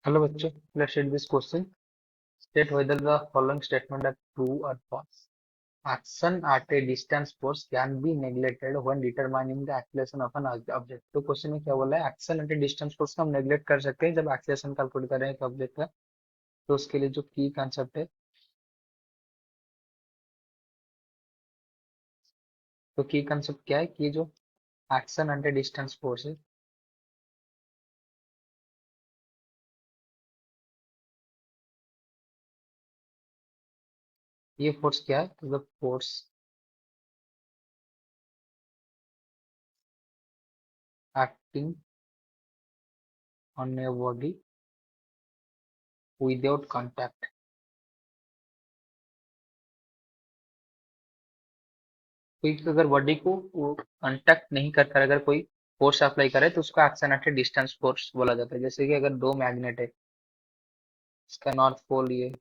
Hello बच्चों, let's read this question. State whether the following statement are true or false. Action at a distance force can be neglected when determining the acceleration of an object. तो question में क्या बोला है? Action at A distance force का हम neglect कर सकते हैं जब एक्सेलरेशन कैलकुलेट कर रहे हैं एक ऑब्जेक्ट का। तो उसके लिए जो की कॉन्सेप्ट है, तो की कॉन्सेप्ट क्या है कि जो action at A distance force है, ये फोर्स क्या है? तो the force acting on a body without contact. कोई अगर बॉडी को कांटेक्ट नहीं कर अगर कोई फोर्स अप्लाई करे तो उसको action at A distance force बोला जाता है। जैसे कि अगर दो मैग्नेट है, इसका नॉर्थ पोल ये,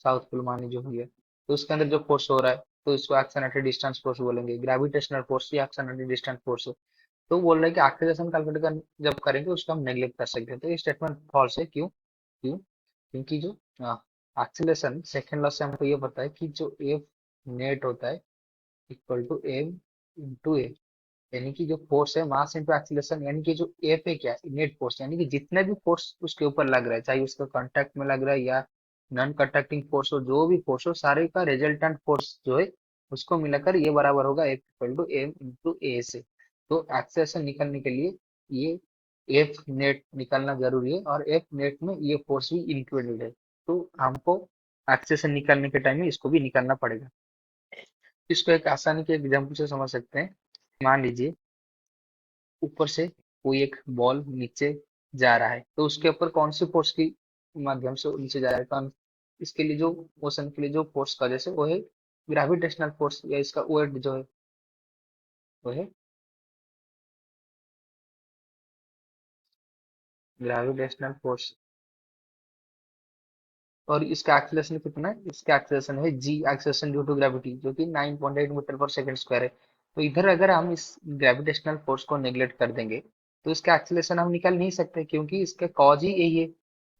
साउथ पोल मानी जो हुई है, तो उसके अंदर जो फोर्स हो रहा है तो इसको action at A distance force बोलेंगे। ग्रेविटेशनल फोर्स या action at A distance force है। तो बोल रहे हैं कि एक्सेलरेशन कैलकुलेट जब करेंगे उसको हम नेग्लेक्ट कर सकते हैं। तो ये स्टेटमेंट फॉल्स है। क्यों? क्यों? क्योंकि जो एक्सेलरेशन सेकेंड लॉ से हमको ये पता है कि जो एफ नेट होता है इक्वल टू एम इंटू ए, यानी कि जो फोर्स है मास इंटू एक्सीलरेशन, यानी कि जो ए पे क्या है नेट फोर्स, यानी कि जितने भी फोर्स उसके ऊपर लग रहा है, चाहे उसका कांटेक्ट में लग रहा है या नॉन कंडक्टिंग फोर्स हो, जो भी फोर्स हो सारे का रिजल्टेंट फोर्स जो है उसको मिलाकर ये बराबर होगा F equal to M into A से। तो एक्सेलरेशन निकालने के लिए ये एफ नेट निकालना जरूरी है और एफ नेट में ये फोर्स भी इंक्लूडेड है। तो हमको एक्सेलरेशन निकालने के टाइम में इसको भी निकालना पड़ेगा। इसको एक आसानी के एग्जाम्पल से समझ सकते हैं। मान लीजिए ऊपर से कोई एक बॉल नीचे जा रहा है, तो उसके ऊपर कौन सी फोर्स की माध्यम से वो नीचे जा रहा है? कौन? इसके लिए जो मोशन के लिए जो फोर्स का वजह से वो है ग्रेविटेशनल फोर्स, या इसका वेट जो है वो है ग्रेविटेशनल फोर्स। और इसका एक्सेलरेशन कितना है? इसका एक्सेलरेशन है जी, एक्सेलरेशन ड्यू टू ग्रेविटी, जो कि 9.8 मीटर पर सेकंड स्क्वायर है। तो इधर अगर हम इस ग्रेविटेशनल फोर्स को नेग्लेक्ट कर देंगे तो इसका एक्सेलरेशन हम निकाल नहीं सकते, क्योंकि इसका कॉज ही यही है।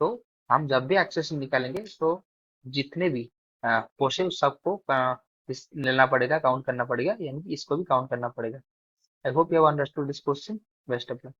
तो हम जब भी एक्सेलरेशन निकालेंगे तो जितने भी फोर्स है उस सबको लेना पड़ेगा, काउंट करना पड़ेगा, यानी कि इसको भी काउंट करना पड़ेगा। I hope you have understood this question. Best of luck.